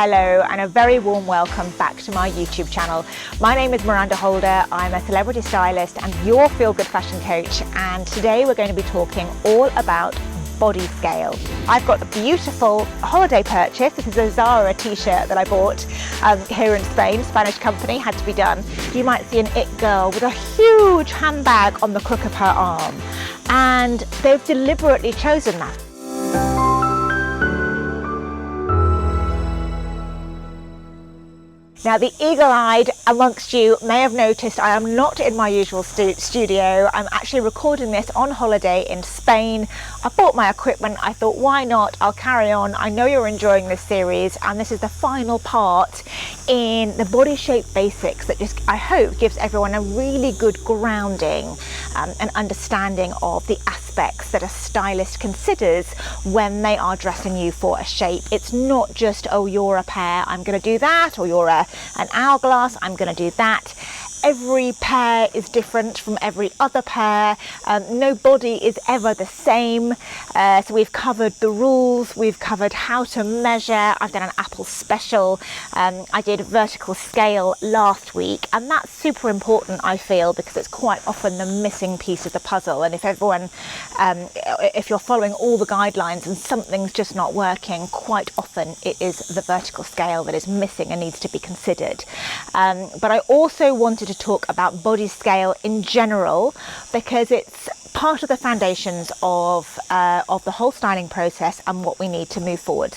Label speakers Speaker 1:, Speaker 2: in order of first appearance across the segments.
Speaker 1: hello, and a very warm welcome back to my YouTube channel. My name is Miranda Holder. I'm a celebrity stylist and your feel-good fashion coach, and today we're going to be talking all about body scale. I've got a beautiful holiday purchase. This is a Zara t-shirt that I bought here in Spain. Spanish company, had to be done. You might see an it girl with a huge handbag on the crook of her arm, and they've deliberately chosen that. Now, the eagle-eyed amongst you may have noticed I am not in my usual studio. I'm actually recording this on holiday in Spain. I bought my equipment. I thought, why not? I'll carry on. I know you're enjoying this series, and this is the final part in the body shape basics that just, I hope, gives everyone a really good grounding and understanding of the aspects that a stylist considers when they are dressing you for a shape. It's not just, oh, you're a pear, I'm going to do that, or you're an hourglass, I'm going to do that. Every pair is different from every other pair. No body is ever the same. So we've covered the rules, we've covered how to measure. I've done an Apple special. I did vertical scale last week, and that's super important, I feel, because it's quite often the missing piece of the puzzle. And if everyone, if you're following all the guidelines and something's just not working, quite often it is the vertical scale that is missing and needs to be considered. But I also wanted to talk about body scale in general, because it's part of the foundations of the whole styling process and what we need to move forward.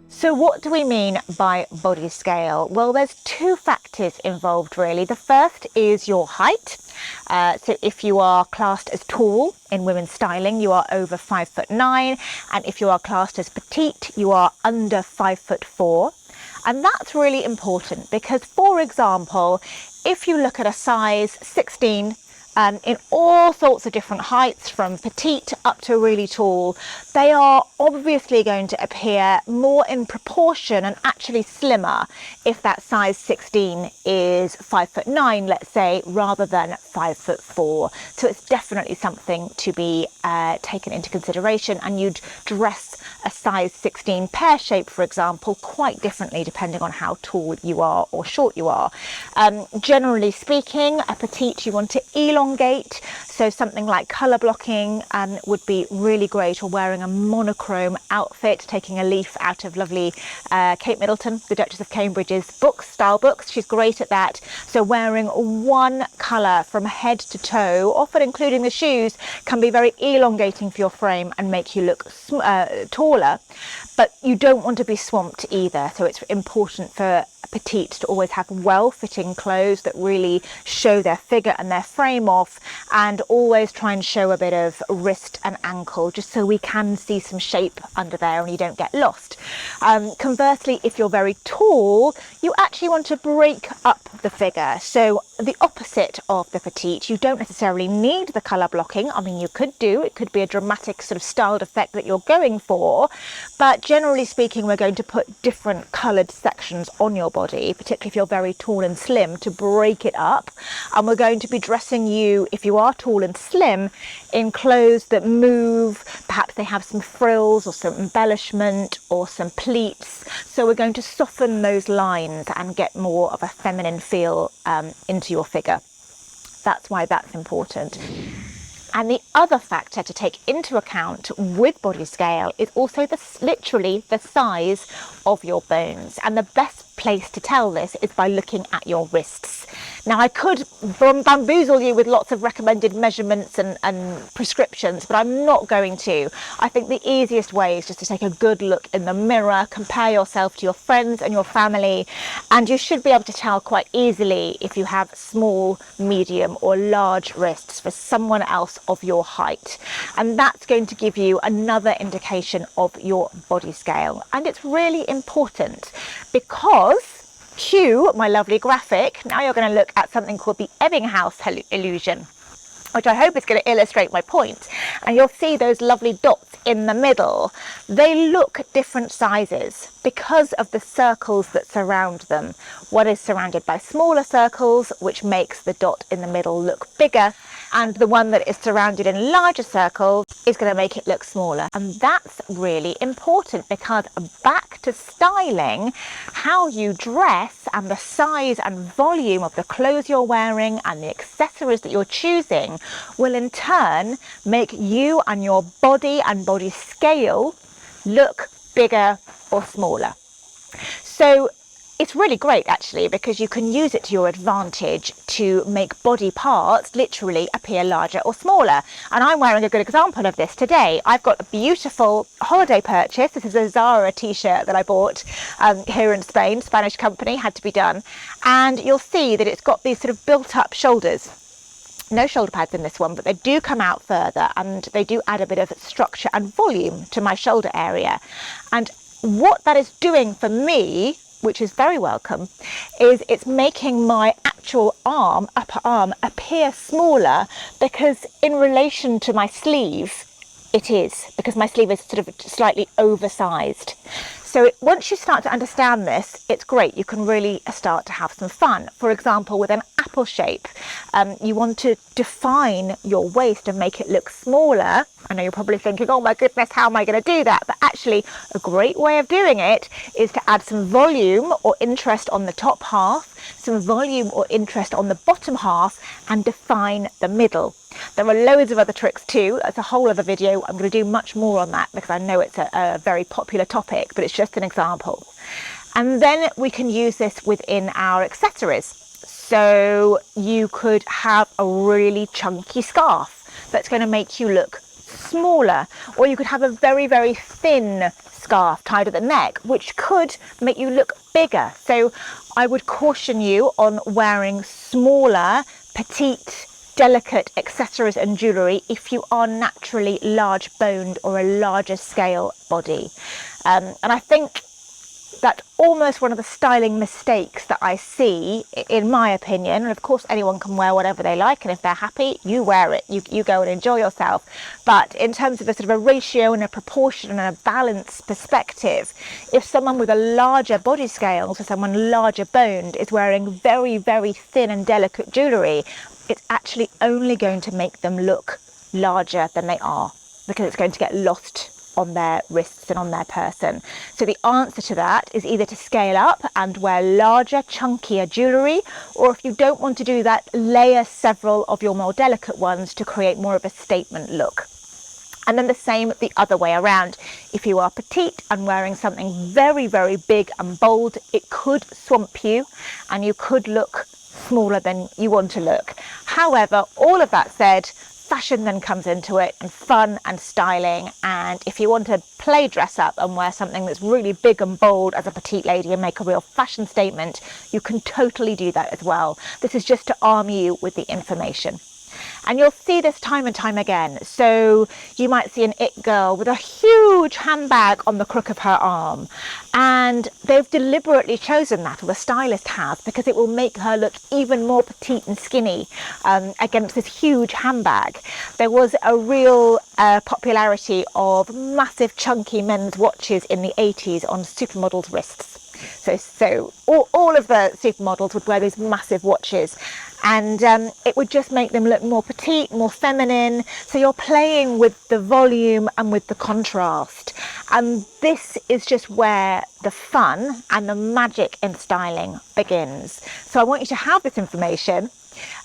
Speaker 1: So what do we mean by body scale? Well, there's two factors involved really. The first is your height. So if you are classed as tall in women's styling, you are over 5'9", and if you are classed as petite, you are under 5'4". And that's really important because, for example, if you look at a size 16 in all sorts of different heights, from petite up to really tall, they are obviously going to appear more in proportion and actually slimmer if that size 16 is 5'9", let's say, rather than 5'4". So it's definitely something to be taken into consideration, and you'd dress a size 16 pear shape, for example, quite differently depending on how tall you are or short you are. Generally speaking, a petite you want to elongate, so something like colour blocking would be really great, or wearing a monochrome outfit, taking a leaf out of lovely Kate Middleton, the Duchess of Cambridge's books, style books. She's great at that. So wearing one colour from head to toe, often including the shoes, can be very elongating for your frame and make you look taller, but you don't want to be swamped either. So it's important for petite to always have well-fitting clothes that really show their figure and their frame off, and always try and show a bit of wrist and ankle, just so we can see some shape under there and you don't get lost. Conversely, if you're very tall, you actually want to break up the figure. So the opposite of the petite, you don't necessarily need the colour blocking. I mean, you could do, it could be a dramatic sort of styled effect that you're going for, but generally speaking, we're going to put different coloured sections on your body, particularly if you're very tall and slim, to break it up. And we're going to be dressing you, if you are tall and slim, in clothes that move. Perhaps they have some frills or some embellishment or some pleats. So we're going to soften those lines and get more of a feminine feel into your figure. That's why that's important. And the other factor to take into account with body scale is also literally the size of your bones. And the best place to tell this is by looking at your wrists. Now, I could bamboozle you with lots of recommended measurements and prescriptions, but I'm not going to. I think the easiest way is just to take a good look in the mirror, compare yourself to your friends and your family, and you should be able to tell quite easily if you have small, medium or large wrists for someone else of your height. And that's going to give you another indication of your body scale. And it's really important because, cue my lovely graphic, now you're going to look at something called the Ebbinghaus illusion, which I hope is going to illustrate my point. And you'll see those lovely dots in the middle. They look different sizes because of the circles that surround them. One is surrounded by smaller circles, which makes the dot in the middle look bigger, and the one that is surrounded in larger circles is going to make it look smaller. And that's really important, because back to styling, how you dress and the size and volume of the clothes you're wearing and the accessories that you're choosing will in turn make you and your body and body scale look bigger or smaller. So it's really great actually, because you can use it to your advantage to make body parts literally appear larger or smaller. And I'm wearing a good example of this today. I've got a beautiful holiday purchase. This is a Zara t-shirt that I bought here in Spain. Spanish company, had to be done. And you'll see that it's got these sort of built up shoulders. No shoulder pads in this one, but they do come out further and they do add a bit of structure and volume to my shoulder area. And what that is doing for me, which is very welcome, is it's making my actual arm, upper arm, appear smaller, because in relation to my sleeve, it is, because my sleeve is sort of slightly oversized. So once you start to understand this, it's great. You can really start to have some fun. For example, with an apple shape, you want to define your waist and make it look smaller. I know you're probably thinking, oh my goodness, how am I going to do that? But actually, a great way of doing it is to add some volume or interest on the top half, some volume or interest on the bottom half, and define the middle. There are loads of other tricks too. That's a whole other video. I'm going to do much more on that, because I know it's a very popular topic, but it's just an example. And then we can use this within our accessories. So you could have a really chunky scarf that's going to make you look smaller, or you could have a very, very thin scarf tied at the neck, which could make you look bigger. So I would caution you on wearing smaller, petite, delicate accessories and jewellery if you are naturally large boned or a larger scale body. And I think that's almost one of the styling mistakes that I see, in my opinion. And of course anyone can wear whatever they like, and if they're happy, you wear it, you go and enjoy yourself. But in terms of a sort of a ratio and a proportion and a balance perspective, if someone with a larger body scale, so someone larger boned, is wearing very, very thin and delicate jewellery, it's actually only going to make them look larger than they are, because it's going to get lost on their wrists and on their person. So the answer to that is either to scale up and wear larger, chunkier jewellery, or if you don't want to do that, layer several of your more delicate ones to create more of a statement look. And then the same the other way around. If you are petite and wearing something very, very big and bold, it could swamp you and you could look smaller than you want to look. However, all of that said, fashion then comes into it, and fun and styling. And if you want to play dress up and wear something that's really big and bold as a petite lady and make a real fashion statement, you can totally do that as well. This is just to arm you with the information. And you'll see this time and time again. So you might see an it girl with a huge handbag on the crook of her arm, and they've deliberately chosen that, or the stylist has, because it will make her look even more petite and skinny against this huge handbag. There was a real popularity of massive chunky men's watches in the 80s on supermodels' wrists. So all of the supermodels would wear these massive watches, and it would just make them look more petite, more feminine. So you're playing with the volume and with the contrast. And this is just where the fun and the magic in styling begins. So I want you to have this information.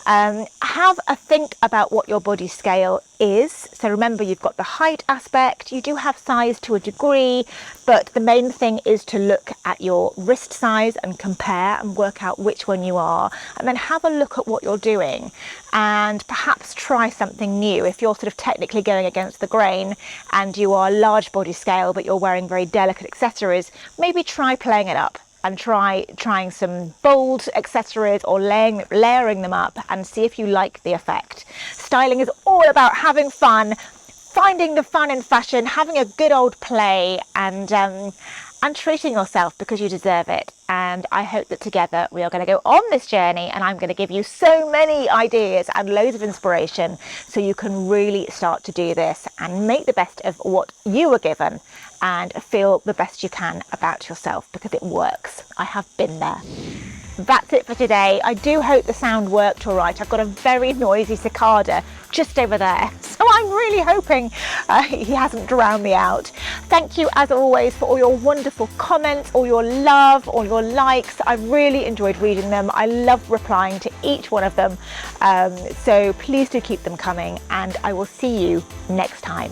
Speaker 1: Have a think about what your body scale is. So remember, you've got the height aspect, you do have size to a degree, but the main thing is to look at your wrist size and compare and work out which one you are, and then have a look at what you're doing and perhaps try something new. If you're sort of technically going against the grain and you are large body scale but you're wearing very delicate accessories, maybe try playing it up and trying some bold accessories or layering them up, and see if you like the effect. Styling is all about having fun, finding the fun in fashion, having a good old play, and treating yourself, because you deserve it. And I hope that together we are going to go on this journey, and I'm going to give you so many ideas and loads of inspiration so you can really start to do this and make the best of what you were given and feel the best you can about yourself, because it works. I have been there. That's it for today. I do hope the sound worked all right. I've got a very noisy cicada just over there, so I'm really hoping he hasn't drowned me out. Thank you as always for all your wonderful comments, all your love, all your likes. I really enjoyed reading them. I love replying to each one of them, so please do keep them coming, and I will see you next time.